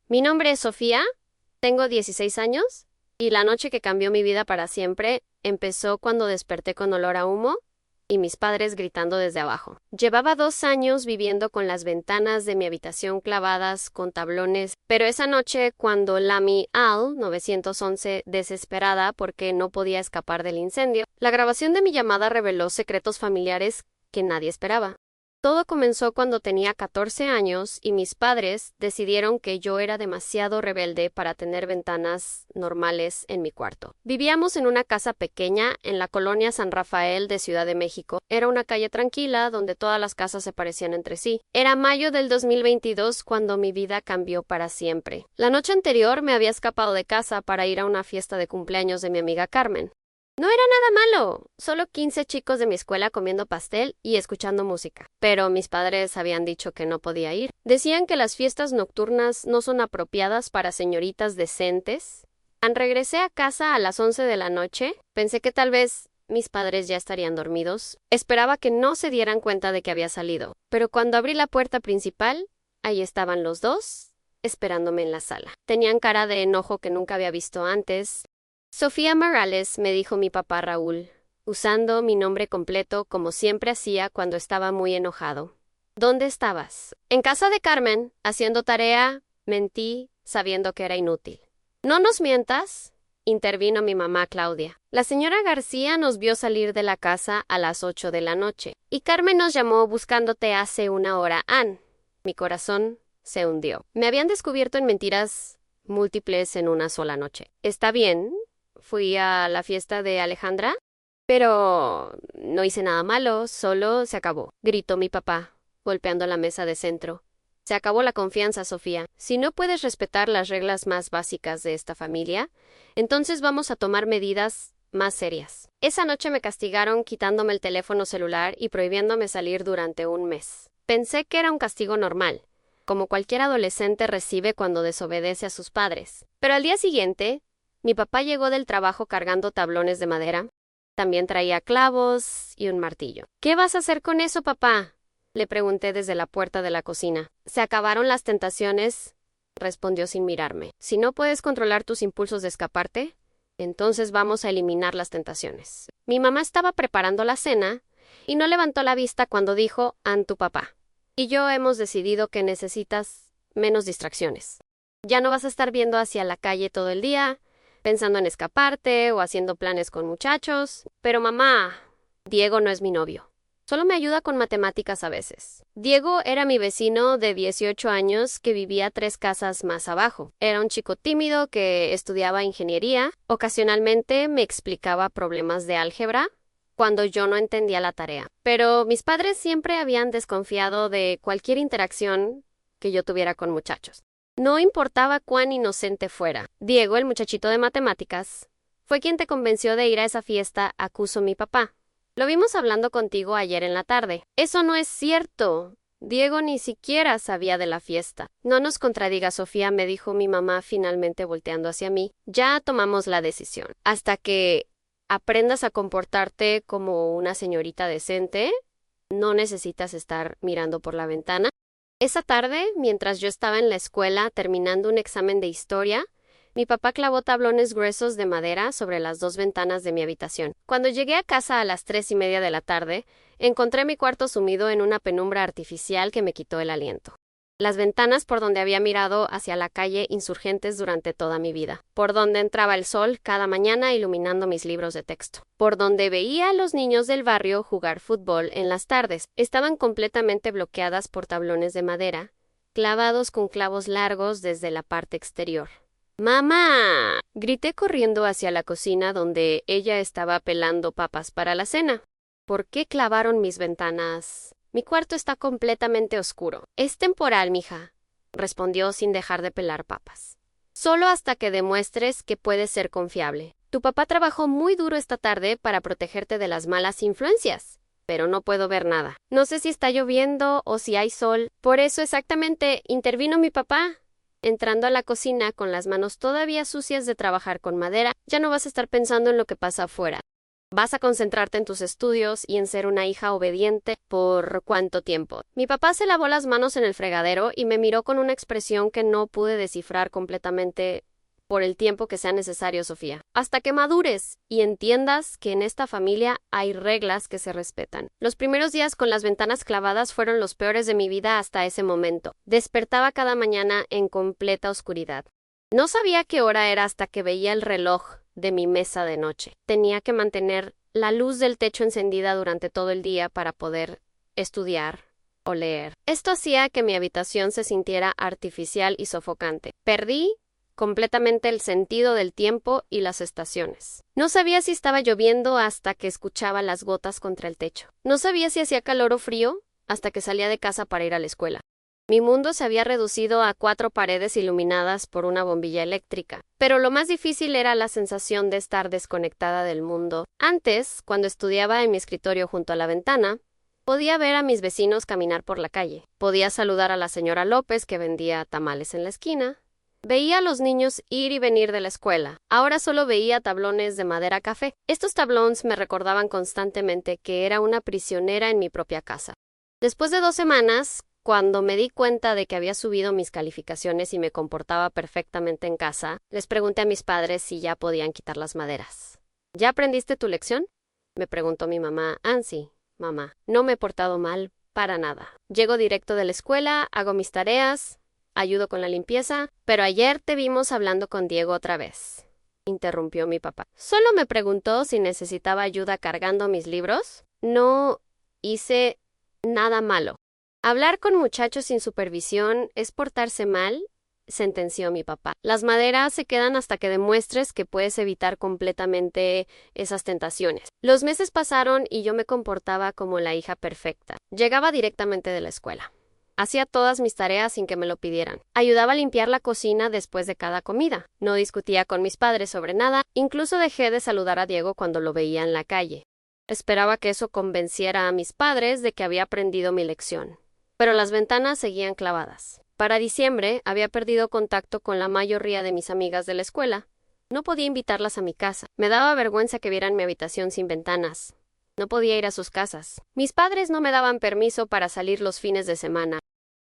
Mi nombre es Sofía, tengo 16 años y la noche que cambió mi vida para siempre empezó cuando desperté con olor a humo y mis padres gritando desde abajo. Llevaba 2 años viviendo con las ventanas de mi habitación clavadas con tablones, pero esa noche cuando llamé al 911 desesperada porque no podía escapar del incendio, la grabación de mi llamada reveló secretos familiares que nadie esperaba. Todo comenzó cuando tenía 14 años y mis padres decidieron que yo era demasiado rebelde para tener ventanas normales en mi cuarto. Vivíamos en una casa pequeña en la colonia San Rafael de Ciudad de México. Era una calle tranquila donde todas las casas se parecían entre sí. Era mayo del 2022 cuando mi vida cambió para siempre. La noche anterior me había escapado de casa para ir a una fiesta de cumpleaños de mi amiga Carmen. No era nada malo, solo 15 chicos de mi escuela comiendo pastel y escuchando música. Pero mis padres habían dicho que no podía ir. Decían que las fiestas nocturnas no son apropiadas para señoritas decentes. Regresé a casa a las 11 de la noche. Pensé que tal vez mis padres ya estarían dormidos. Esperaba que no se dieran cuenta de que había salido. Pero cuando abrí la puerta principal, ahí estaban los dos, esperándome en la sala. Tenían cara de enojo que nunca había visto antes. Sofía Morales, me dijo mi papá Raúl, usando mi nombre completo como siempre hacía cuando estaba muy enojado. ¿Dónde estabas? En casa de Carmen, haciendo tarea, mentí, sabiendo que era inútil. No nos mientas, intervino mi mamá Claudia. La señora García nos vio salir de la casa a las 8 de la noche, y Carmen nos llamó buscándote hace una hora, Ann. Mi corazón se hundió. Me habían descubierto en mentiras múltiples en una sola noche. ¿Está bien? Fui a la fiesta de Alejandra, pero no hice nada malo, solo se acabó, gritó mi papá, golpeando la mesa de centro. Se acabó la confianza, Sofía. Si no puedes respetar las reglas más básicas de esta familia, entonces vamos a tomar medidas más serias. Esa noche me castigaron quitándome el teléfono celular y prohibiéndome salir durante un mes. Pensé que era un castigo normal, como cualquier adolescente recibe cuando desobedece a sus padres. Pero al día siguiente, mi papá llegó del trabajo cargando tablones de madera. También traía clavos y un martillo. ¿Qué vas a hacer con eso, papá?, le pregunté desde la puerta de la cocina. Se acabaron las tentaciones, respondió sin mirarme. Si no puedes controlar tus impulsos de escaparte, entonces vamos a eliminar las tentaciones. Mi mamá estaba preparando la cena y no levantó la vista cuando dijo, Ann, tu papá y yo hemos decidido que necesitas menos distracciones. Ya no vas a estar viendo hacia la calle todo el día, pensando en escaparte o haciendo planes con muchachos. Pero mamá, Diego no es mi novio. Solo me ayuda con matemáticas a veces. Diego era mi vecino de 18 años que vivía 3 casas más abajo. Era un chico tímido que estudiaba ingeniería. Ocasionalmente me explicaba problemas de álgebra cuando yo no entendía la tarea. Pero mis padres siempre habían desconfiado de cualquier interacción que yo tuviera con muchachos. No importaba cuán inocente fuera. Diego, el muchachito de matemáticas, fue quien te convenció de ir a esa fiesta, acusó mi papá. Lo vimos hablando contigo ayer en la tarde. Eso no es cierto. Diego ni siquiera sabía de la fiesta. No nos contradigas, Sofía, me dijo mi mamá finalmente volteando hacia mí. Ya tomamos la decisión. Hasta que aprendas a comportarte como una señorita decente, no necesitas estar mirando por la ventana. Esa tarde, mientras yo estaba en la escuela terminando un examen de historia, mi papá clavó tablones gruesos de madera sobre las 2 ventanas de mi habitación. Cuando llegué a casa a las 3:30 de la tarde, encontré mi cuarto sumido en una penumbra artificial que me quitó el aliento. Las ventanas por donde había mirado hacia la calle Insurgentes durante toda mi vida, por donde entraba el sol cada mañana iluminando mis libros de texto, por donde veía a los niños del barrio jugar fútbol en las tardes, estaban completamente bloqueadas por tablones de madera, clavados con clavos largos desde la parte exterior. ¡Mamá!, grité corriendo hacia la cocina donde ella estaba pelando papas para la cena. ¿Por qué clavaron mis ventanas? Mi cuarto está completamente oscuro. Es temporal, mija, respondió sin dejar de pelar papas. Solo hasta que demuestres que puedes ser confiable. Tu papá trabajó muy duro esta tarde para protegerte de las malas influencias, pero no puedo ver nada. No sé si está lloviendo o si hay sol. Por eso exactamente intervino mi papá. Entrando a la cocina con las manos todavía sucias de trabajar con madera, ya no vas a estar pensando en lo que pasa afuera. ¿Vas a concentrarte en tus estudios y en ser una hija obediente por cuánto tiempo? Mi papá se lavó las manos en el fregadero y me miró con una expresión que no pude descifrar completamente. Por el tiempo que sea necesario, Sofía. Hasta que madures y entiendas que en esta familia hay reglas que se respetan. Los primeros días con las ventanas clavadas fueron los peores de mi vida hasta ese momento. Despertaba cada mañana en completa oscuridad. No sabía qué hora era hasta que veía el reloj de mi mesa de noche. Tenía que mantener la luz del techo encendida durante todo el día para poder estudiar o leer. Esto hacía que mi habitación se sintiera artificial y sofocante. Perdí completamente el sentido del tiempo y las estaciones. No sabía si estaba lloviendo hasta que escuchaba las gotas contra el techo. No sabía si hacía calor o frío hasta que salía de casa para ir a la escuela. Mi mundo se había reducido a 4 paredes iluminadas por una bombilla eléctrica, pero lo más difícil era la sensación de estar desconectada del mundo. Antes, cuando estudiaba en mi escritorio junto a la ventana, podía ver a mis vecinos caminar por la calle. Podía saludar a la señora López que vendía tamales en la esquina. Veía a los niños ir y venir de la escuela. Ahora solo veía tablones de madera café. Estos tablones me recordaban constantemente que era una prisionera en mi propia casa. Después de 2 semanas, cuando me di cuenta de que había subido mis calificaciones y me comportaba perfectamente en casa, les pregunté a mis padres si ya podían quitar las maderas. ¿Ya aprendiste tu lección?, me preguntó mi mamá. Sí, mamá. No me he portado mal, para nada. Llego directo de la escuela, hago mis tareas, ayudo con la limpieza, pero ayer te vimos hablando con Diego otra vez, interrumpió mi papá. Solo me preguntó si necesitaba ayuda cargando mis libros. No hice nada malo. Hablar con muchachos sin supervisión es portarse mal, sentenció mi papá. Las maderas se quedan hasta que demuestres que puedes evitar completamente esas tentaciones. Los meses pasaron y yo me comportaba como la hija perfecta. Llegaba directamente de la escuela. Hacía todas mis tareas sin que me lo pidieran. Ayudaba a limpiar la cocina después de cada comida. No discutía con mis padres sobre nada. Incluso dejé de saludar a Diego cuando lo veía en la calle. Esperaba que eso convenciera a mis padres de que había aprendido mi lección. Pero las ventanas seguían clavadas. Para diciembre había perdido contacto con la mayoría de mis amigas de la escuela. No podía invitarlas a mi casa. Me daba vergüenza que vieran mi habitación sin ventanas. No podía ir a sus casas. Mis padres no me daban permiso para salir los fines de semana.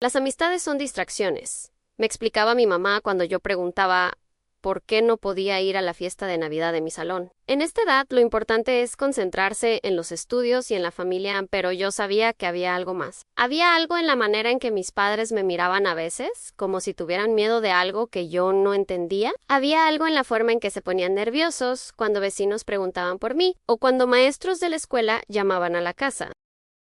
Las amistades son distracciones, me explicaba mi mamá cuando yo preguntaba por qué no podía ir a la fiesta de Navidad de mi salón. En esta edad lo importante es concentrarse en los estudios y en la familia, pero yo sabía que había algo más. Había algo en la manera en que mis padres me miraban a veces, como si tuvieran miedo de algo que yo no entendía. Había algo en la forma en que se ponían nerviosos cuando vecinos preguntaban por mí, o cuando maestros de la escuela llamaban a la casa.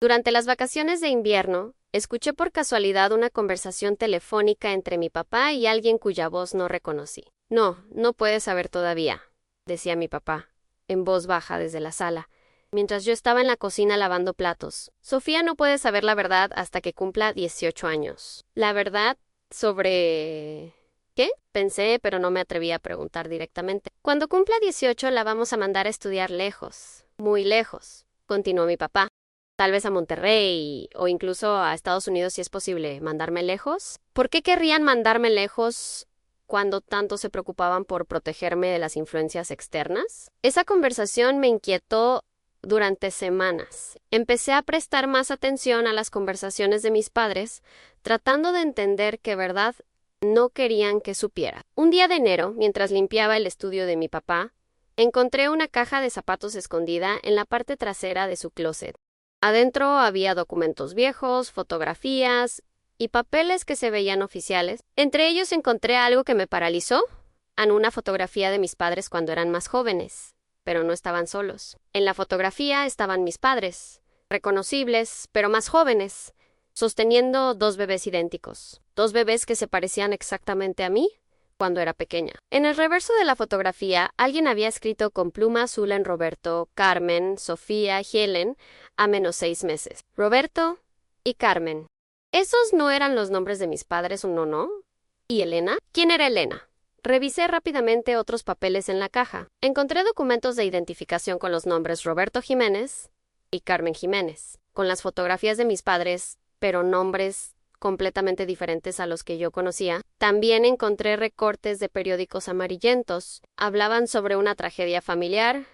Durante las vacaciones de invierno, escuché por casualidad una conversación telefónica entre mi papá y alguien cuya voz no reconocí. No puedes saber todavía, decía mi papá, en voz baja desde la sala, mientras yo estaba en la cocina lavando platos. Sofía no puede saber la verdad hasta que cumpla 18 años. ¿La verdad sobre qué? Pensé, pero no me atreví a preguntar directamente. Cuando cumpla 18 la vamos a mandar a estudiar lejos, muy lejos, continuó mi papá. Tal vez a Monterrey o incluso a Estados Unidos si es posible. ¿Mandarme lejos? ¿Por qué querrían mandarme lejos cuando tanto se preocupaban por protegerme de las influencias externas? Esa conversación me inquietó durante semanas. Empecé a prestar más atención a las conversaciones de mis padres, tratando de entender qué verdad no querían que supiera. Un día de enero, mientras limpiaba el estudio de mi papá, encontré una caja de zapatos escondida en la parte trasera de su closet. Adentro había documentos viejos, fotografías y papeles que se veían oficiales. Entre ellos encontré algo que me paralizó, una fotografía de mis padres cuando eran más jóvenes, pero no estaban solos. En la fotografía estaban mis padres, reconocibles, pero más jóvenes, sosteniendo 2 bebés idénticos, 2 bebés que se parecían exactamente a mí cuando era pequeña. En el reverso de la fotografía, alguien había escrito con pluma azul en Roberto, Carmen, Sofía, Helen, a menos 6 meses. Roberto y Carmen. ¿Esos no eran los nombres de mis padres, no? ¿Y Elena? ¿Quién era Elena? Revisé rápidamente otros papeles en la caja. Encontré documentos de identificación con los nombres Roberto Jiménez y Carmen Jiménez, con las fotografías de mis padres, pero nombres completamente diferentes a los que yo conocía. También encontré recortes de periódicos amarillentos. Hablaban sobre una tragedia familiar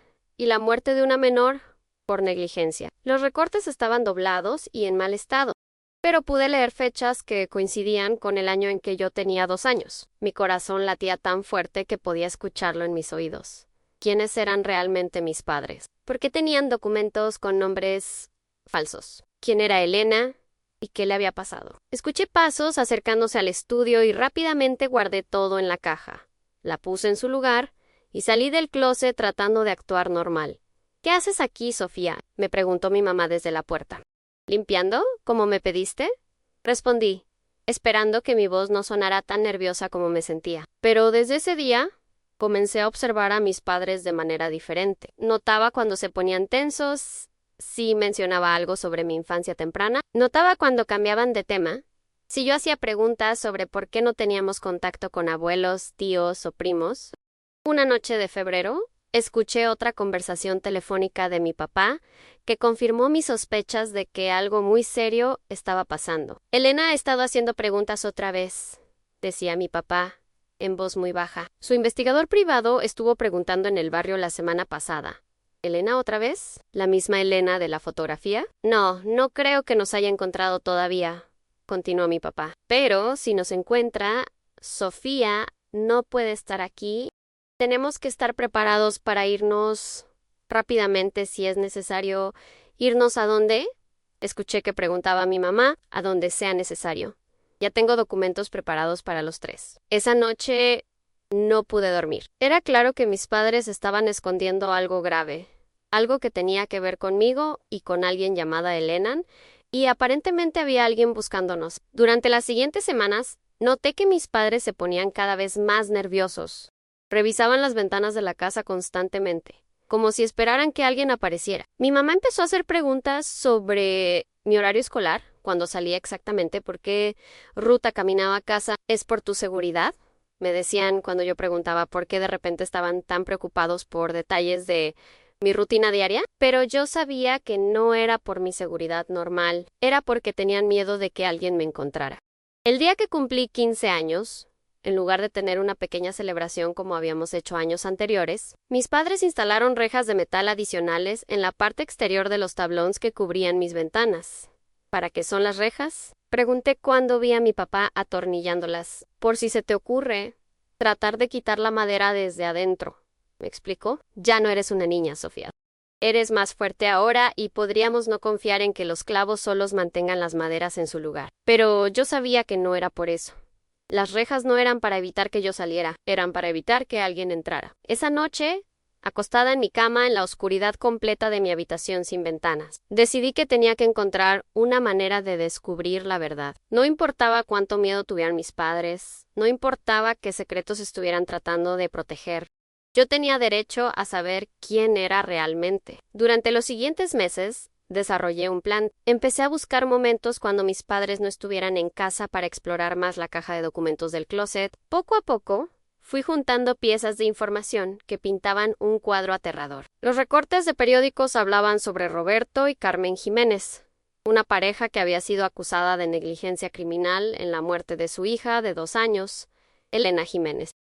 y la muerte de una menor por negligencia. Los recortes estaban doblados y en mal estado, pero pude leer fechas que coincidían con el año en que yo tenía 2 años. Mi corazón latía tan fuerte que podía escucharlo en mis oídos. ¿Quiénes eran realmente mis padres? ¿Por qué tenían documentos con nombres falsos? ¿Quién era Elena? ¿Y qué le había pasado? Escuché pasos acercándose al estudio y rápidamente guardé todo en la caja. La puse en su lugar y salí del closet tratando de actuar normal. ¿Qué haces aquí, Sofía?, me preguntó mi mamá desde la puerta. ¿Limpiando, como me pediste? Respondí, esperando que mi voz no sonara tan nerviosa como me sentía. Pero desde ese día comencé a observar a mis padres de manera diferente. Notaba cuando se ponían tensos, si mencionaba algo sobre mi infancia temprana. Notaba cuando cambiaban de tema. Si yo hacía preguntas sobre por qué no teníamos contacto con abuelos, tíos o primos. Una noche de febrero, escuché otra conversación telefónica de mi papá que confirmó mis sospechas de que algo muy serio estaba pasando. Elena ha estado haciendo preguntas otra vez, decía mi papá, en voz muy baja. Su investigador privado estuvo preguntando en el barrio la semana pasada. ¿Elena otra vez? ¿La misma Elena de la fotografía? No, no creo que nos haya encontrado todavía, continuó mi papá. Pero si nos encuentra, Sofía no puede estar aquí. Tenemos que estar preparados para irnos rápidamente si es necesario. ¿Irnos a dónde? Escuché que preguntaba a mi mamá, a donde sea necesario. Ya tengo documentos preparados para los 3. Esa noche no pude dormir. Era claro que mis padres estaban escondiendo algo grave, algo que tenía que ver conmigo y con alguien llamada Elena, y aparentemente había alguien buscándonos. Durante las siguientes semanas, noté que mis padres se ponían cada vez más nerviosos. Revisaban las ventanas de la casa constantemente, como si esperaran que alguien apareciera. Mi mamá empezó a hacer preguntas sobre mi horario escolar, cuando salía exactamente, por qué ruta caminaba a casa. ¿Es por tu seguridad?, me decían cuando yo preguntaba por qué de repente estaban tan preocupados por detalles de mi rutina diaria, pero yo sabía que no era por mi seguridad normal, era porque tenían miedo de que alguien me encontrara. El día que cumplí 15 años, en lugar de tener una pequeña celebración como habíamos hecho años anteriores, mis padres instalaron rejas de metal adicionales en la parte exterior de los tablones que cubrían mis ventanas. ¿Para qué son las rejas?, pregunté cuando vi a mi papá atornillándolas. Por si se te ocurre tratar de quitar la madera desde adentro, ¿me explicó? Ya no eres una niña, Sofía. Eres más fuerte ahora y podríamos no confiar en que los clavos solos mantengan las maderas en su lugar. Pero yo sabía que no era por eso. Las rejas no eran para evitar que yo saliera, eran para evitar que alguien entrara. Esa noche, acostada en mi cama en la oscuridad completa de mi habitación sin ventanas, decidí que tenía que encontrar una manera de descubrir la verdad. No importaba cuánto miedo tuvieran mis padres, no importaba qué secretos estuvieran tratando de proteger. Yo tenía derecho a saber quién era realmente. Durante los siguientes meses, desarrollé un plan. Empecé a buscar momentos cuando mis padres no estuvieran en casa para explorar más la caja de documentos del closet. Poco a poco, fui juntando piezas de información que pintaban un cuadro aterrador. Los recortes de periódicos hablaban sobre Roberto y Carmen Jiménez, una pareja que había sido acusada de negligencia criminal en la muerte de su hija de 2 años, Elena Jiménez.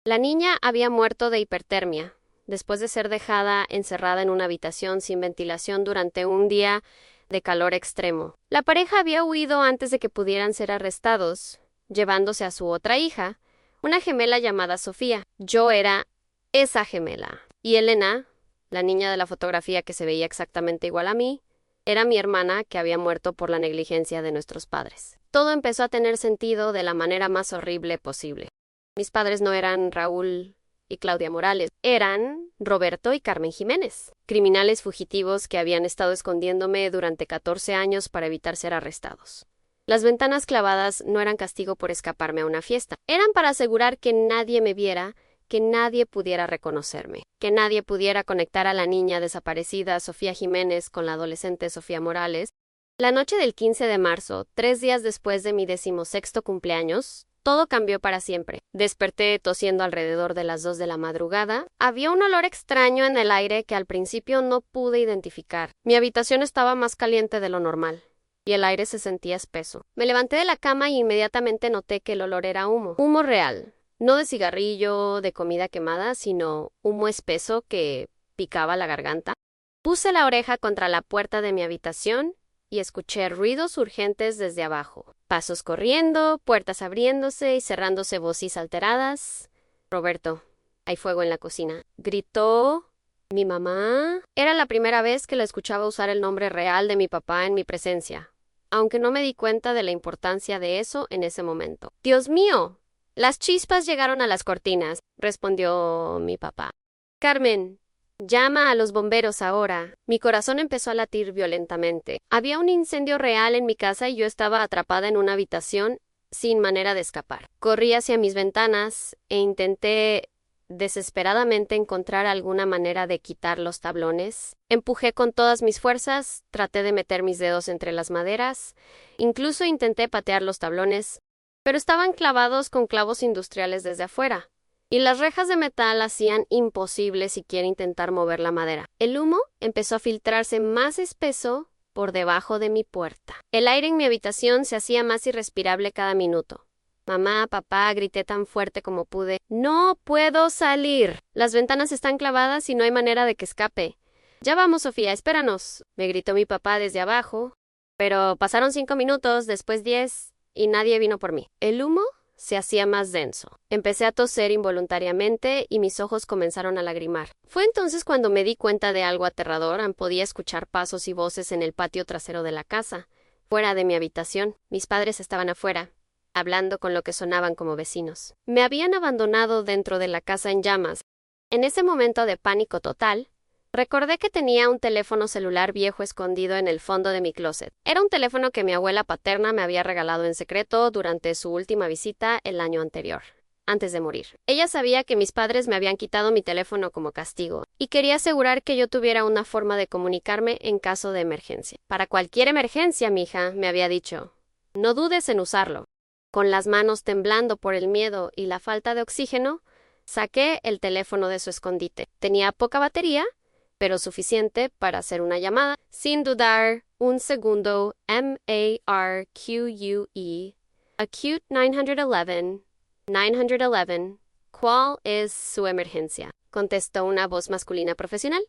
La niña había muerto de hipertermia, después de ser dejada encerrada en una habitación sin ventilación durante un día de calor extremo. La pareja había huido antes de que pudieran ser arrestados, llevándose a su otra hija, una gemela llamada Sofía. Yo era esa gemela. Y Elena, la niña de la fotografía que se veía exactamente igual a mí, era mi hermana que había muerto por la negligencia de nuestros padres. Todo empezó a tener sentido de la manera más horrible posible. Mis padres no eran Raúl y Claudia Morales, eran Roberto y Carmen Jiménez, criminales fugitivos que habían estado escondiéndome durante 14 años para evitar ser arrestados. Las ventanas clavadas no eran castigo por escaparme a una fiesta, eran para asegurar que nadie me viera, que nadie pudiera reconocerme, que nadie pudiera conectar a la niña desaparecida Sofía Jiménez con la adolescente Sofía Morales. La noche del 15 de marzo, 3 días después de mi 16º cumpleaños, todo cambió para siempre. Desperté tosiendo alrededor de las 2 de la madrugada. Había un olor extraño en el aire que al principio no pude identificar. Mi habitación estaba más caliente de lo normal y el aire se sentía espeso. Me levanté de la cama y inmediatamente noté que el olor era humo. Humo real. No de cigarrillo, de comida quemada, sino humo espeso que picaba la garganta. Puse la oreja contra la puerta de mi habitación y escuché ruidos urgentes desde abajo. Pasos corriendo, puertas abriéndose y cerrándose, voces alteradas. Roberto, hay fuego en la cocina. Gritó mi mamá. Era la primera vez que la escuchaba usar el nombre real de mi papá en mi presencia, aunque no me di cuenta de la importancia de eso en ese momento. ¡Dios mío! Las chispas llegaron a las cortinas, respondió mi papá. Carmen, llama a los bomberos ahora. Mi corazón empezó a latir violentamente. Había un incendio real en mi casa y yo estaba atrapada en una habitación sin manera de escapar. Corrí hacia mis ventanas e intenté desesperadamente encontrar alguna manera de quitar los tablones. Empujé con todas mis fuerzas, traté de meter mis dedos entre las maderas, incluso intenté patear los tablones, pero estaban clavados con clavos industriales desde afuera, y las rejas de metal hacían imposible siquiera intentar mover la madera. El humo empezó a filtrarse más espeso por debajo de mi puerta. El aire en mi habitación se hacía más irrespirable cada minuto. Mamá, papá, grité tan fuerte como pude. ¡No puedo salir! Las ventanas están clavadas y no hay manera de que escape. Ya vamos, Sofía, espéranos, me gritó mi papá desde abajo. Pero pasaron 5 minutos, después 10, y nadie vino por mí. El humo se hacía más denso. Empecé a toser involuntariamente y mis ojos comenzaron a lagrimar. Fue entonces cuando me di cuenta de algo aterrador. Podía escuchar pasos y voces en el patio trasero de la casa, fuera de mi habitación. Mis padres estaban afuera, hablando con lo que sonaban como vecinos. Me habían abandonado dentro de la casa en llamas. En ese momento de pánico total, recordé que tenía un teléfono celular viejo escondido en el fondo de mi closet. Era un teléfono que mi abuela paterna me había regalado en secreto durante su última visita el año anterior, antes de morir. Ella sabía que mis padres me habían quitado mi teléfono como castigo, y quería asegurar que yo tuviera una forma de comunicarme en caso de emergencia. Para cualquier emergencia, mija, me había dicho, no dudes en usarlo. Con las manos temblando por el miedo y la falta de oxígeno, saqué el teléfono de su escondite. Tenía poca batería, pero suficiente para hacer una llamada. Sin dudar un segundo, M-A-R-Q-U-E, Acute 911, 911, ¿cuál es su emergencia?, contestó una voz masculina profesional.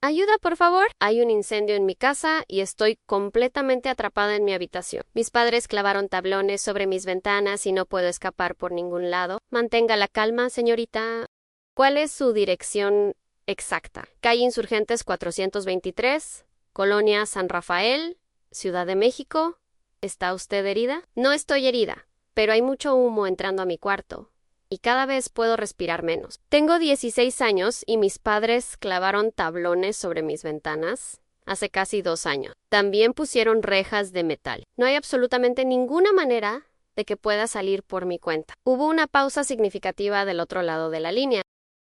Ayuda, por favor. Hay un incendio en mi casa y estoy completamente atrapada en mi habitación. Mis padres clavaron tablones sobre mis ventanas y no puedo escapar por ningún lado. Mantenga la calma, señorita. ¿Cuál es su dirección exacta? Calle Insurgentes 423, Colonia San Rafael, Ciudad de México. ¿Está usted herida? No estoy herida, pero hay mucho humo entrando a mi cuarto y cada vez puedo respirar menos. Tengo 16 años y mis padres clavaron tablones sobre mis ventanas hace casi 2 años. También pusieron rejas de metal. No hay absolutamente ninguna manera de que pueda salir por mi cuenta. Hubo una pausa significativa del otro lado de la línea.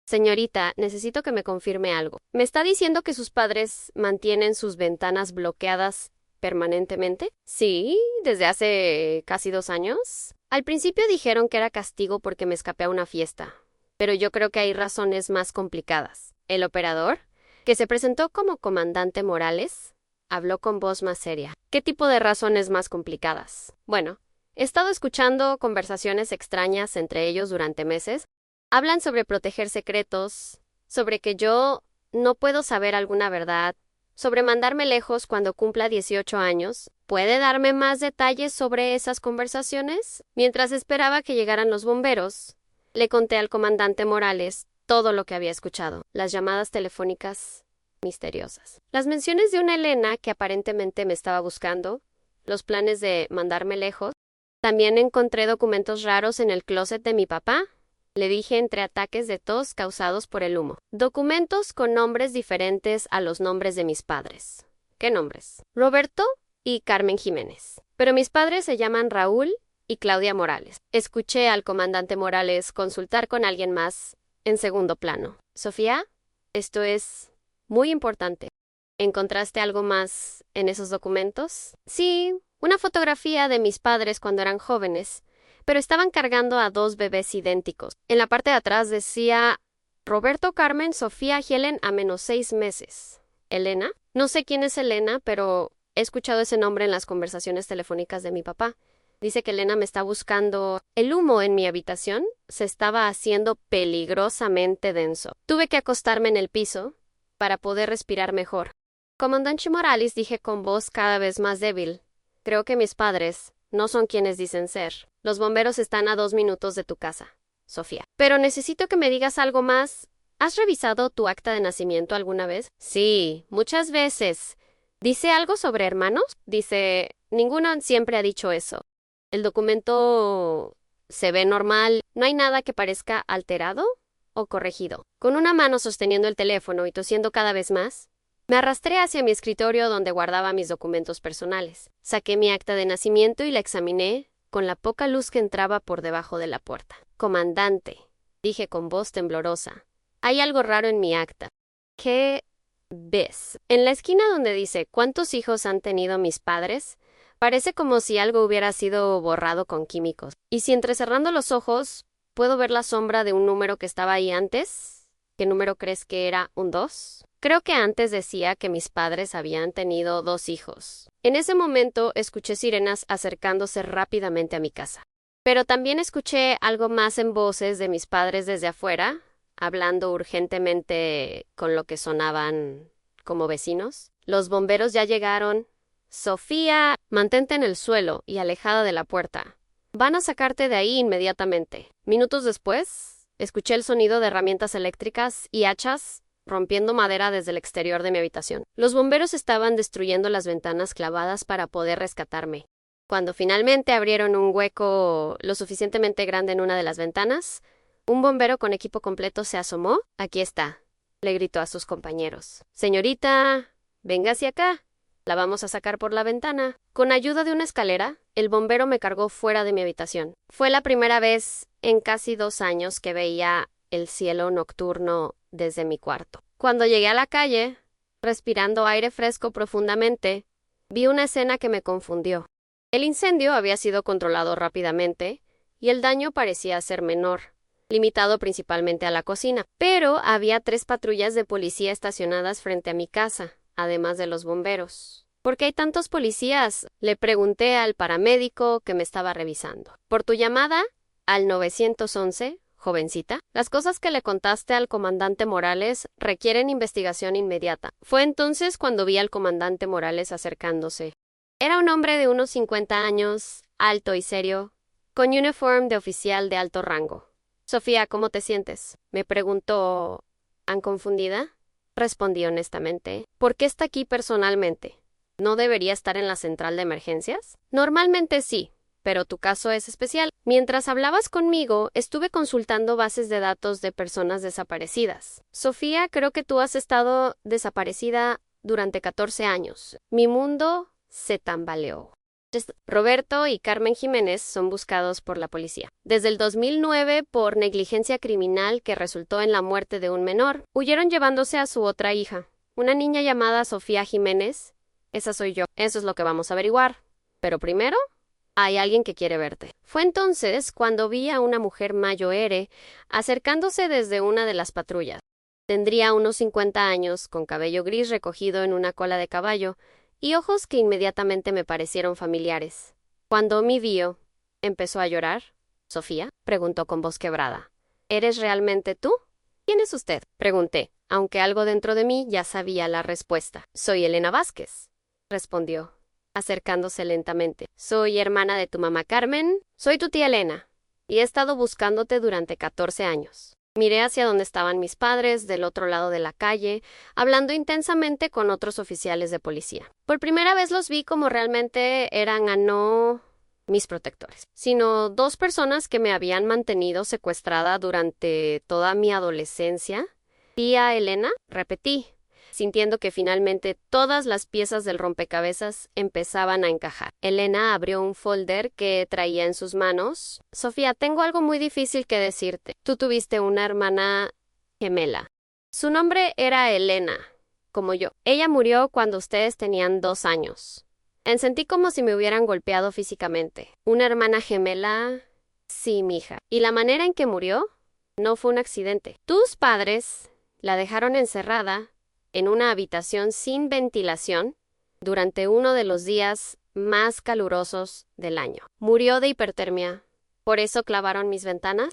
Señorita, necesito que me confirme algo. ¿Me está diciendo que sus padres mantienen sus ventanas bloqueadas permanentemente? Sí, desde hace casi 2 años. Al principio dijeron que era castigo porque me escapé a una fiesta, pero yo creo que hay razones más complicadas. El operador, que se presentó como comandante Morales, habló con voz más seria. ¿Qué tipo de razones más complicadas? Bueno, he estado escuchando conversaciones extrañas entre ellos durante meses. Hablan sobre proteger secretos, sobre que yo no puedo saber alguna verdad, sobre mandarme lejos cuando cumpla 18 años. ¿Puede darme más detalles sobre esas conversaciones? Mientras esperaba que llegaran los bomberos, le conté al comandante Morales todo lo que había escuchado, las llamadas telefónicas misteriosas, las menciones de una Elena que aparentemente me estaba buscando, los planes de mandarme lejos. También encontré documentos raros en el closet de mi papá, le dije entre ataques de tos causados por el humo. Documentos con nombres diferentes a los nombres de mis padres. ¿Qué nombres? Roberto y Carmen Jiménez. Pero mis padres se llaman Raúl y Claudia Morales. Escuché al comandante Morales consultar con alguien más en segundo plano. Sofía, esto es muy importante. ¿Encontraste algo más en esos documentos? Sí, una fotografía de mis padres cuando eran jóvenes, pero estaban cargando a 2 bebés idénticos. En la parte de atrás decía Roberto, Carmen, Sofía, Helen a menos 6 meses. ¿Elena? No sé quién es Elena, pero he escuchado ese nombre en las conversaciones telefónicas de mi papá. Dice que Elena me está buscando. El humo en mi habitación se estaba haciendo peligrosamente denso. Tuve que acostarme en el piso para poder respirar mejor. Comandante Morales, dije con voz cada vez más débil. Creo que mis padres no son quienes dicen ser. Los bomberos están a 2 minutos de tu casa, Sofía. Pero necesito que me digas algo más. ¿Has revisado tu acta de nacimiento alguna vez? Sí, muchas veces. ¿Dice algo sobre hermanos? Dice, ninguno siempre ha dicho eso. El documento se ve normal. No hay nada que parezca alterado o corregido. Con una mano sosteniendo el teléfono y tosiendo cada vez más, me arrastré hacia mi escritorio donde guardaba mis documentos personales. Saqué mi acta de nacimiento y la examiné con la poca luz que entraba por debajo de la puerta. Comandante, dije con voz temblorosa, hay algo raro en mi acta. ¿Qué ves? En la esquina donde dice ¿cuántos hijos han tenido mis padres? Parece como si algo hubiera sido borrado con químicos. Y si entrecerrando los ojos puedo ver la sombra de un número que estaba ahí antes, ¿qué número crees que era? ¿Un 2? Creo que antes decía que mis padres habían tenido 2 hijos. En ese momento escuché sirenas acercándose rápidamente a mi casa. Pero también escuché algo más en voces de mis padres desde afuera, hablando urgentemente con lo que sonaban como vecinos. Los bomberos ya llegaron. Sofía, mantente en el suelo y alejada de la puerta. Van a sacarte de ahí inmediatamente. Minutos después, escuché el sonido de herramientas eléctricas y hachas rompiendo madera desde el exterior de mi habitación. Los bomberos estaban destruyendo las ventanas clavadas para poder rescatarme. Cuando finalmente abrieron un hueco lo suficientemente grande en una de las ventanas, un bombero con equipo completo se asomó. Aquí está, le gritó a sus compañeros. Señorita, venga hacia acá. La vamos a sacar por la ventana. Con ayuda de una escalera, el bombero me cargó fuera de mi habitación. Fue la primera vez en casi 2 años que veía el cielo nocturno desde mi cuarto. Cuando llegué a la calle, respirando aire fresco profundamente, vi una escena que me confundió. El incendio había sido controlado rápidamente y el daño parecía ser menor, limitado principalmente a la cocina. Pero había 3 patrullas de policía estacionadas frente a mi casa, además de los bomberos. ¿Por qué hay tantos policías? Le pregunté al paramédico que me estaba revisando. ¿Por tu llamada al 911? Jovencita, las cosas que le contaste al comandante Morales requieren investigación inmediata. Fue entonces cuando vi al comandante Morales acercándose. Era un hombre de unos 50 años, alto y serio, con uniforme de oficial de alto rango. Sofía, ¿cómo te sientes? Me preguntó. ¿Han confundida? Respondí honestamente. ¿Por qué está aquí personalmente? ¿No debería estar en la central de emergencias? Normalmente sí. Pero tu caso es especial. Mientras hablabas conmigo, estuve consultando bases de datos de personas desaparecidas. Sofía, creo que tú has estado desaparecida durante 14 años. Mi mundo se tambaleó. Roberto y Carmen Jiménez son buscados por la policía. Desde el 2009 por negligencia criminal que resultó en la muerte de un menor. Huyeron llevándose a su otra hija, una niña llamada Sofía Jiménez. Esa soy yo. Eso es lo que vamos a averiguar. Pero primero, hay alguien que quiere verte. Fue entonces cuando vi a una mujer mayoere acercándose desde una de las patrullas. Tendría unos 50 años, con cabello gris recogido en una cola de caballo y ojos que inmediatamente me parecieron familiares. Cuando me vio, empezó a llorar. ¿Sofía? Preguntó con voz quebrada. ¿Eres realmente tú? ¿Quién es usted? Pregunté, aunque algo dentro de mí ya sabía la respuesta. Soy Elena Vázquez, respondió, acercándose lentamente. Soy hermana de tu mamá Carmen. Soy tu tía Elena, y he estado buscándote durante 14 años. Miré hacia donde estaban mis padres, del otro lado de la calle, hablando intensamente con otros oficiales de policía. Por primera vez los vi como realmente eran no mis protectores, sino 2 personas que me habían mantenido secuestrada durante toda mi adolescencia. Tía Elena, repetí, sintiendo que finalmente todas las piezas del rompecabezas empezaban a encajar. Elena abrió un folder que traía en sus manos. Sofía, tengo algo muy difícil que decirte. Tú tuviste una hermana gemela. Su nombre era Elena, como yo. Ella murió cuando ustedes tenían 2 años. Sentí como si me hubieran golpeado físicamente. ¿Una hermana gemela? Sí, mija. ¿Y la manera en que murió? No fue un accidente. Tus padres la dejaron encerrada en una habitación sin ventilación durante uno de los días más calurosos del año. Murió de hipertermia. ¿Por eso clavaron mis ventanas?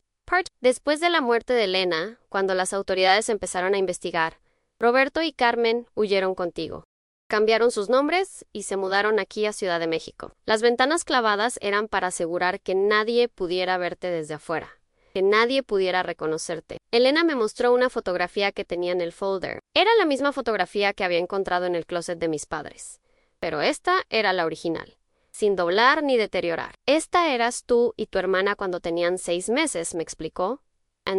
Después de la muerte de Elena, cuando las autoridades empezaron a investigar, Roberto y Carmen huyeron contigo. Cambiaron sus nombres y se mudaron aquí a Ciudad de México. Las ventanas clavadas eran para asegurar que nadie pudiera verte desde afuera, que nadie pudiera reconocerte. Elena me mostró una fotografía que tenía en el folder. Era la misma fotografía que había encontrado en el closet de mis padres, pero esta era la original, sin doblar ni deteriorar. Esta eras tú y tu hermana cuando tenían 6 meses, me explicó.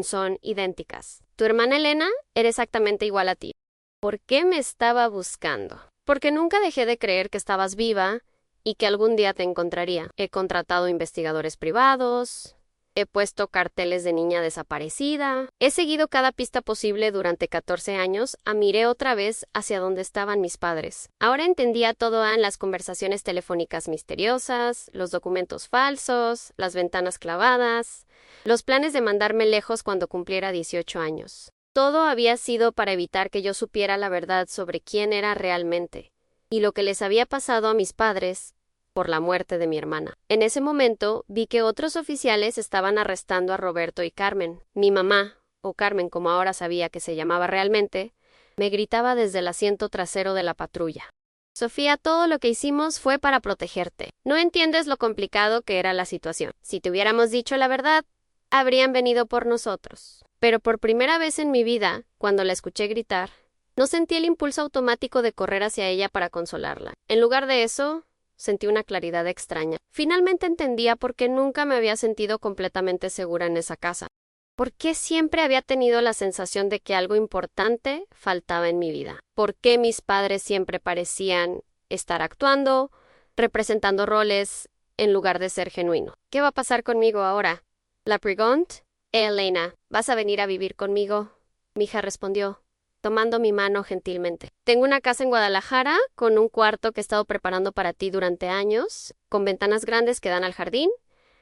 Son idénticas. Tu hermana Elena era exactamente igual a ti. ¿Por qué me estaba buscando? Porque nunca dejé de creer que estabas viva y que algún día te encontraría. He contratado investigadores privados, he puesto carteles de niña desaparecida, he seguido cada pista posible durante 14 años, miré otra vez hacia donde estaban mis padres. Ahora entendía todo en las conversaciones telefónicas misteriosas, los documentos falsos, las ventanas clavadas, los planes de mandarme lejos cuando cumpliera 18 años. Todo había sido para evitar que yo supiera la verdad sobre quién era realmente y lo que les había pasado a mis padres por la muerte de mi hermana. En ese momento vi que otros oficiales estaban arrestando a Roberto y Carmen. Mi mamá, o Carmen como ahora sabía que se llamaba realmente, me gritaba desde el asiento trasero de la patrulla. Sofía, todo lo que hicimos fue para protegerte. No entiendes lo complicado que era la situación. Si te hubiéramos dicho la verdad, habrían venido por nosotros. Pero por primera vez en mi vida, cuando la escuché gritar, no sentí el impulso automático de correr hacia ella para consolarla. En lugar de eso, sentí una claridad extraña. Finalmente entendía por qué nunca me había sentido completamente segura en esa casa. ¿Por qué siempre había tenido la sensación de que algo importante faltaba en mi vida? ¿Por qué mis padres siempre parecían estar actuando, representando roles, en lugar de ser genuino? ¿Qué va a pasar conmigo ahora? ¿La Prigont? Elena, ¿vas a venir a vivir conmigo? Mi hija respondió, tomando mi mano gentilmente. Tengo una casa en Guadalajara, con un cuarto que he estado preparando para ti durante años, con ventanas grandes que dan al jardín,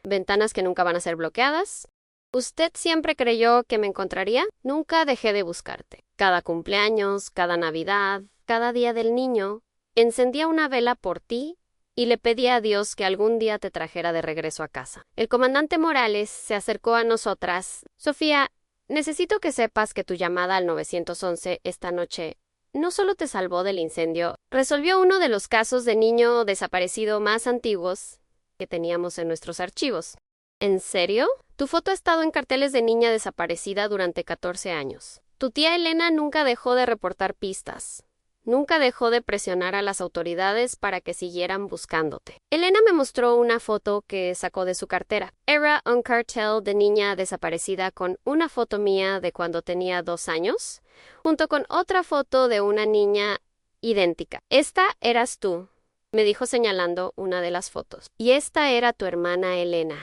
ventanas que nunca van a ser bloqueadas. ¿Usted siempre creyó que me encontraría? Nunca dejé de buscarte. Cada cumpleaños, cada Navidad, cada día del niño, encendía una vela por ti y le pedí a Dios que algún día te trajera de regreso a casa. El comandante Morales se acercó a nosotras. Sofía, necesito que sepas que tu llamada al 911 esta noche no solo te salvó del incendio, resolvió uno de los casos de niño desaparecido más antiguos que teníamos en nuestros archivos. ¿En serio? Tu foto ha estado en carteles de niña desaparecida durante 14 años. Tu tía Elena nunca dejó de reportar pistas. Nunca dejó de presionar a las autoridades para que siguieran buscándote. Elena me mostró una foto que sacó de su cartera. Era un cartel de niña desaparecida con una foto mía de cuando tenía 2 años, junto con otra foto de una niña idéntica. Esta eras tú, me dijo señalando una de las fotos. Y esta era tu hermana Elena.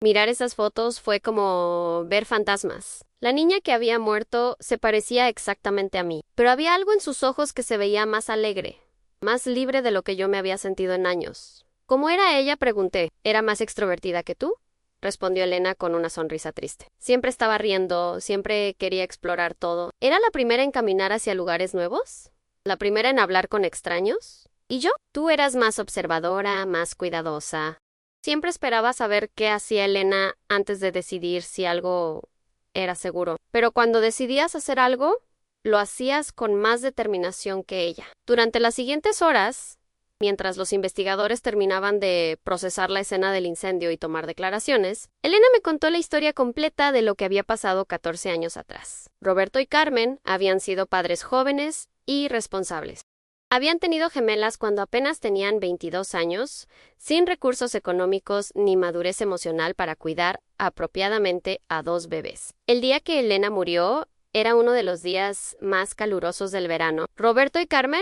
Mirar esas fotos fue como ver fantasmas. La niña que había muerto se parecía exactamente a mí, pero había algo en sus ojos que se veía más alegre, más libre de lo que yo me había sentido en años. ¿Cómo era ella?, pregunté. ¿Era más extrovertida que tú?, respondió Elena con una sonrisa triste. Siempre estaba riendo, siempre quería explorar todo. ¿Era la primera en caminar hacia lugares nuevos? ¿La primera en hablar con extraños? ¿Y yo? Tú eras más observadora, más cuidadosa. Siempre esperaba saber qué hacía Elena antes de decidir si algo era seguro. Pero cuando decidías hacer algo, lo hacías con más determinación que ella. Durante las siguientes horas, mientras los investigadores terminaban de procesar la escena del incendio y tomar declaraciones, Elena me contó la historia completa de lo que había pasado 14 años atrás. Roberto y Carmen habían sido padres jóvenes y responsables. Habían tenido gemelas cuando apenas tenían 22 años, sin recursos económicos ni madurez emocional para cuidar apropiadamente a 2 bebés. El día que Elena murió era uno de los días más calurosos del verano. Roberto y Carmen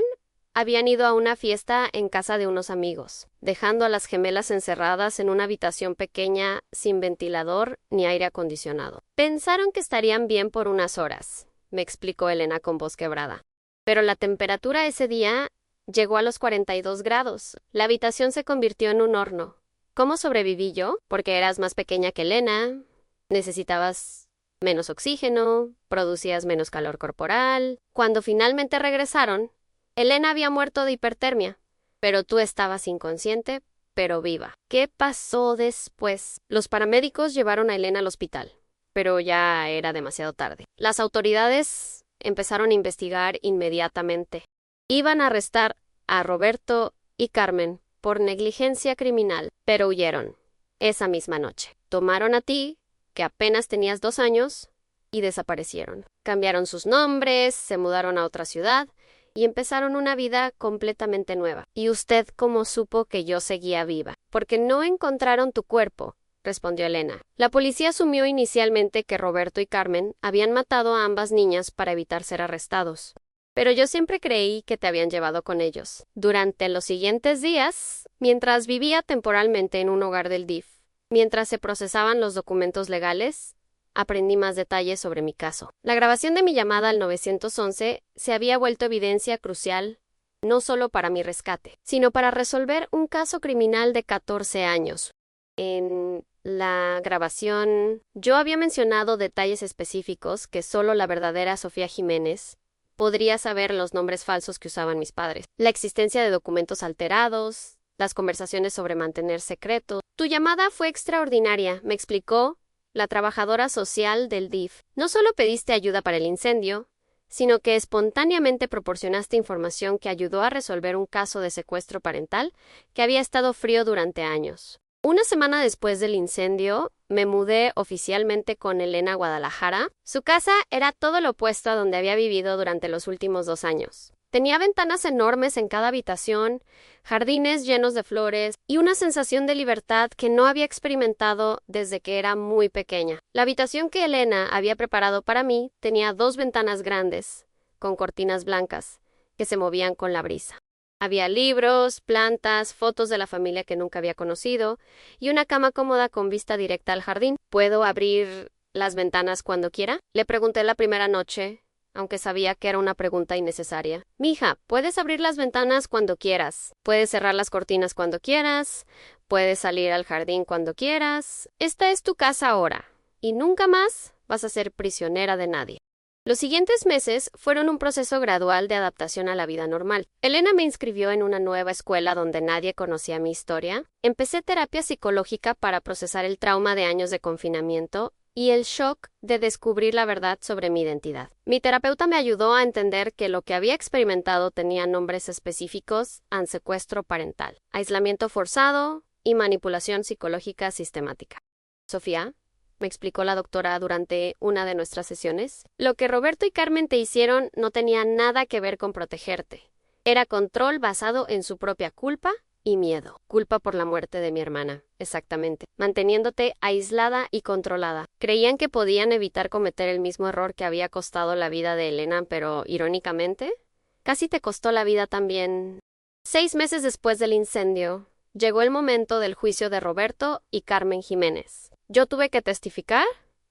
habían ido a una fiesta en casa de unos amigos, dejando a las gemelas encerradas en una habitación pequeña sin ventilador ni aire acondicionado. Pensaron que estarían bien por unas horas, me explicó Elena con voz quebrada. Pero la temperatura ese día llegó a los 42 grados. La habitación se convirtió en un horno. ¿Cómo sobreviví yo? Porque eras más pequeña que Elena, necesitabas menos oxígeno, producías menos calor corporal. Cuando finalmente regresaron, Elena había muerto de hipertermia, pero tú estabas inconsciente, pero viva. ¿Qué pasó después? Los paramédicos llevaron a Elena al hospital, pero ya era demasiado tarde. Las autoridades empezaron a investigar inmediatamente. Iban a arrestar a Roberto y Carmen por negligencia criminal, pero huyeron esa misma noche. Tomaron a ti, que apenas tenías 2 años, y desaparecieron. Cambiaron sus nombres, se mudaron a otra ciudad y empezaron una vida completamente nueva. ¿Y usted cómo supo que yo seguía viva? Porque no encontraron tu cuerpo, respondió Elena. La policía asumió inicialmente que Roberto y Carmen habían matado a ambas niñas para evitar ser arrestados. Pero yo siempre creí que te habían llevado con ellos. Durante los siguientes días, mientras vivía temporalmente en un hogar del DIF, mientras se procesaban los documentos legales, aprendí más detalles sobre mi caso. La grabación de mi llamada al 911 se había vuelto evidencia crucial no solo para mi rescate, sino para resolver un caso criminal de 14 años. En la grabación, yo había mencionado detalles específicos que solo la verdadera Sofía Jiménez podría saber los nombres falsos que usaban mis padres, la existencia de documentos alterados, las conversaciones sobre mantener secreto. Tu llamada fue extraordinaria, me explicó la trabajadora social del DIF. No solo pediste ayuda para el incendio, sino que espontáneamente proporcionaste información que ayudó a resolver un caso de secuestro parental que había estado frío durante años. Una semana después del incendio, me mudé oficialmente con Elena a Guadalajara. Su casa era todo lo opuesto a donde había vivido durante los últimos 2 años. Tenía ventanas enormes en cada habitación, jardines llenos de flores y una sensación de libertad que no había experimentado desde que era muy pequeña. La habitación que Elena había preparado para mí tenía 2 ventanas grandes, con cortinas blancas, que se movían con la brisa. Había libros, plantas, fotos de la familia que nunca había conocido y una cama cómoda con vista directa al jardín. ¿Puedo abrir las ventanas cuando quiera? Le pregunté la primera noche, aunque sabía que era una pregunta innecesaria. Mija, puedes abrir las ventanas cuando quieras. Puedes cerrar las cortinas cuando quieras. Puedes salir al jardín cuando quieras. Esta es tu casa ahora, y nunca más vas a ser prisionera de nadie. Los siguientes meses fueron un proceso gradual de adaptación a la vida normal. Elena me inscribió en una nueva escuela donde nadie conocía mi historia. Empecé terapia psicológica para procesar el trauma de años de confinamiento y el shock de descubrir la verdad sobre mi identidad. Mi terapeuta me ayudó a entender que lo que había experimentado tenía nombres específicos a secuestro parental, aislamiento forzado y manipulación psicológica sistemática. Sofía, me explicó la doctora durante una de nuestras sesiones, lo que Roberto y Carmen te hicieron no tenía nada que ver con protegerte. Era control basado en su propia culpa y miedo. Culpa por la muerte de mi hermana, exactamente, manteniéndote aislada y controlada. Creían que podían evitar cometer el mismo error que había costado la vida de Elena, pero irónicamente, casi te costó la vida también. 6 meses después del incendio, llegó el momento del juicio de Roberto y Carmen Jiménez. Yo tuve que testificar,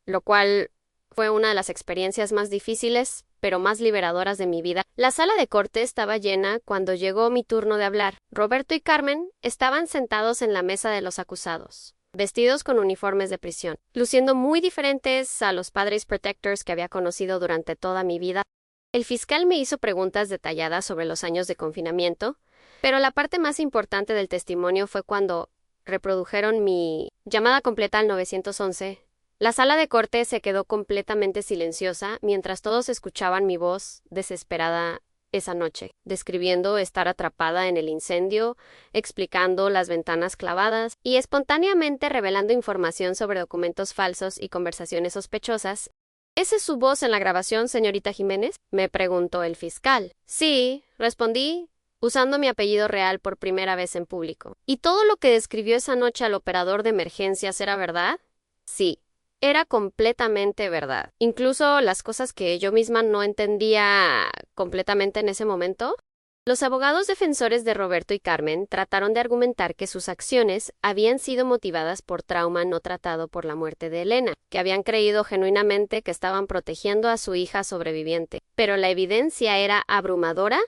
lo cual fue una de las experiencias más difíciles, pero más liberadoras de mi vida. La sala de corte estaba llena cuando llegó mi turno de hablar. Roberto y Carmen estaban sentados en la mesa de los acusados, vestidos con uniformes de prisión, luciendo muy diferentes a los padres protectors que había conocido durante toda mi vida. El fiscal me hizo preguntas detalladas sobre los años de confinamiento, pero la parte más importante del testimonio fue cuando reprodujeron mi llamada completa al 911. La sala de corte se quedó completamente silenciosa mientras todos escuchaban mi voz desesperada esa noche, describiendo estar atrapada en el incendio, explicando las ventanas clavadas y espontáneamente revelando información sobre documentos falsos y conversaciones sospechosas. ¿Esa es su voz en la grabación, señorita Jiménez?, me preguntó el fiscal. Sí, respondí, usando mi apellido real por primera vez en público. ¿Y todo lo que describió esa noche al operador de emergencias era verdad? Sí, era completamente verdad. Incluso las cosas que yo misma no entendía completamente en ese momento. Los abogados defensores de Roberto y Carmen trataron de argumentar que sus acciones habían sido motivadas por trauma no tratado por la muerte de Elena, que habían creído genuinamente que estaban protegiendo a su hija sobreviviente. Pero la evidencia era abrumadora.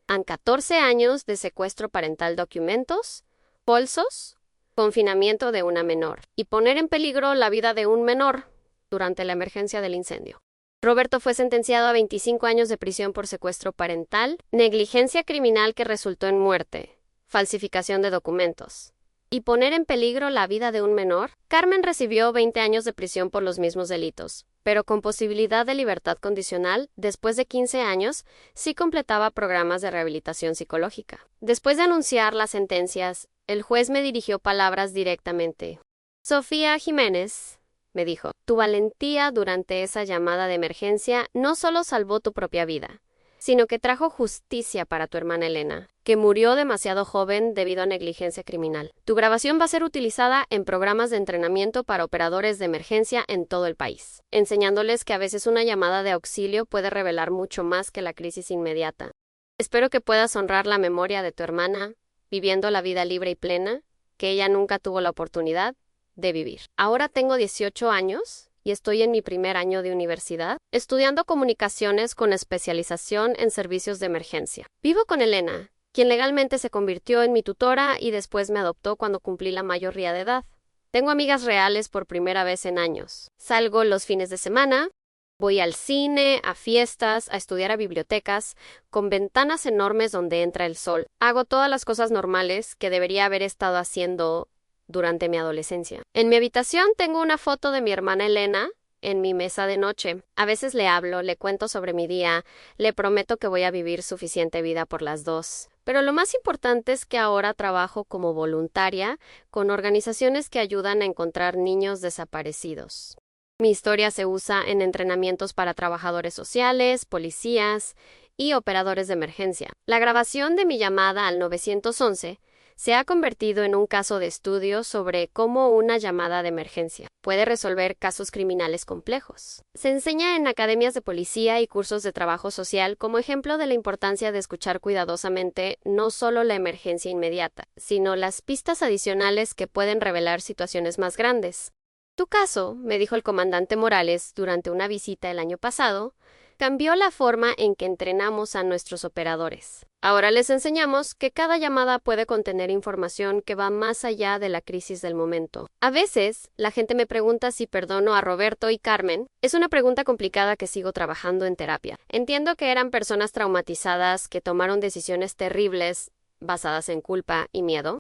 Han 14 años de secuestro parental, documentos falsos, confinamiento de una menor y poner en peligro la vida de un menor durante la emergencia del incendio. Roberto fue sentenciado a 25 años de prisión por secuestro parental, negligencia criminal que resultó en muerte, falsificación de documentos y poner en peligro la vida de un menor. Carmen recibió 20 años de prisión por los mismos delitos, pero con posibilidad de libertad condicional, después de 15 años, sí completaba programas de rehabilitación psicológica. Después de anunciar las sentencias, el juez me dirigió palabras directamente. Sofía Jiménez, me dijo, tu valentía durante esa llamada de emergencia no solo salvó tu propia vida, sino que trajo justicia para tu hermana Elena, que murió demasiado joven debido a negligencia criminal. Tu grabación va a ser utilizada en programas de entrenamiento para operadores de emergencia en todo el país, enseñándoles que a veces una llamada de auxilio puede revelar mucho más que la crisis inmediata. Espero que puedas honrar la memoria de tu hermana, viviendo la vida libre y plena, que ella nunca tuvo la oportunidad de vivir. Ahora tengo 18 años y estoy en mi primer año de universidad, estudiando comunicaciones con especialización en servicios de emergencia. Vivo con Elena, quien legalmente se convirtió en mi tutora y después me adoptó cuando cumplí la mayoría de edad. Tengo amigas reales por primera vez en años. Salgo los fines de semana, voy al cine, a fiestas, a estudiar a bibliotecas, con ventanas enormes donde entra el sol. Hago todas las cosas normales que debería haber estado haciendo durante mi adolescencia. En mi habitación tengo una foto de mi hermana Elena en mi mesa de noche. A veces le hablo, le cuento sobre mi día, le prometo que voy a vivir suficiente vida por las dos. Pero lo más importante es que ahora trabajo como voluntaria con organizaciones que ayudan a encontrar niños desaparecidos. Mi historia se usa en entrenamientos para trabajadores sociales, policías y operadores de emergencia. La grabación de mi llamada al 911 se ha convertido en un caso de estudio sobre cómo una llamada de emergencia puede resolver casos criminales complejos. Se enseña en academias de policía y cursos de trabajo social como ejemplo de la importancia de escuchar cuidadosamente no solo la emergencia inmediata, sino las pistas adicionales que pueden revelar situaciones más grandes. Tu caso, me dijo el comandante Morales durante una visita el año pasado, cambió la forma en que entrenamos a nuestros operadores. Ahora les enseñamos que cada llamada puede contener información que va más allá de la crisis del momento. A veces, la gente me pregunta si perdono a Roberto y Carmen. Es una pregunta complicada que sigo trabajando en terapia. Entiendo que eran personas traumatizadas que tomaron decisiones terribles basadas en culpa y miedo.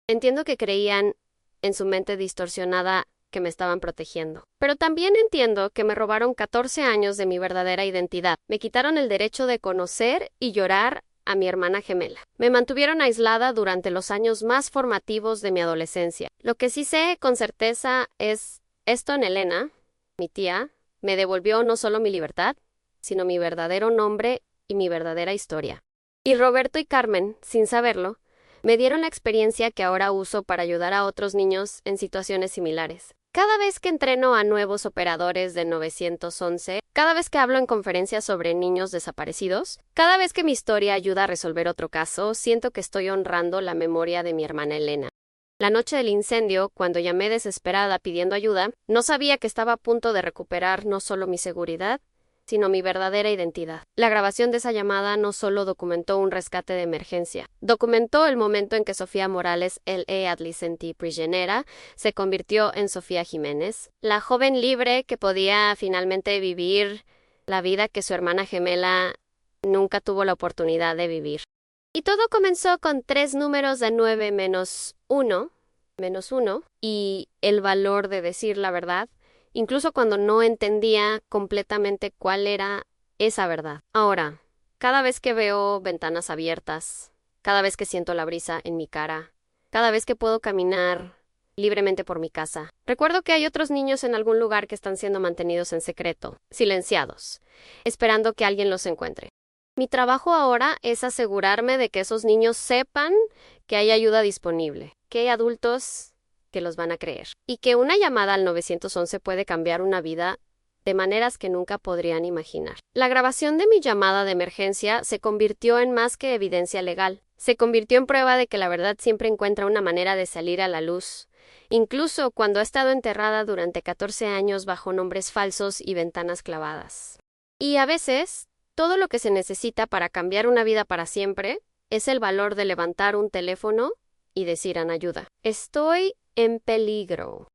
Entiendo que creían en su mente distorsionada que me estaban protegiendo. Pero también entiendo que me robaron 14 años de mi verdadera identidad. Me quitaron el derecho de conocer y llorar a mi hermana gemela. Me mantuvieron aislada durante los años más formativos de mi adolescencia. Lo que sí sé con certeza es esto en Elena, mi tía, me devolvió no solo mi libertad, sino mi verdadero nombre y mi verdadera historia. Y Roberto y Carmen, sin saberlo, me dieron la experiencia que ahora uso para ayudar a otros niños en situaciones similares. Cada vez que entreno a nuevos operadores de 911, cada vez que hablo en conferencias sobre niños desaparecidos, cada vez que mi historia ayuda a resolver otro caso, siento que estoy honrando la memoria de mi hermana Elena. La noche del incendio, cuando llamé desesperada pidiendo ayuda, no sabía que estaba a punto de recuperar no solo mi seguridad, sino mi verdadera identidad. La grabación de esa llamada no solo documentó un rescate de emergencia, documentó el momento en que Sofía Morales L.E. Adlicenti Prisionera se convirtió en Sofía Jiménez, la joven libre que podía finalmente vivir la vida que su hermana gemela nunca tuvo la oportunidad de vivir. Y todo comenzó con 3 números de 9 menos 1, y el valor de decir la verdad, incluso cuando no entendía completamente cuál era esa verdad. Ahora, cada vez que veo ventanas abiertas, cada vez que siento la brisa en mi cara, cada vez que puedo caminar libremente por mi casa, recuerdo que hay otros niños en algún lugar que están siendo mantenidos en secreto, silenciados, esperando que alguien los encuentre. Mi trabajo ahora es asegurarme de que esos niños sepan que hay ayuda disponible, que hay adultos que los van a creer, y que una llamada al 911 puede cambiar una vida de maneras que nunca podrían imaginar. La grabación de mi llamada de emergencia se convirtió en más que evidencia legal. Se convirtió en prueba de que la verdad siempre encuentra una manera de salir a la luz, incluso cuando ha estado enterrada durante 14 años bajo nombres falsos y ventanas clavadas. Y a veces, todo lo que se necesita para cambiar una vida para siempre es el valor de levantar un teléfono y decir en ayuda. Estoy en peligro.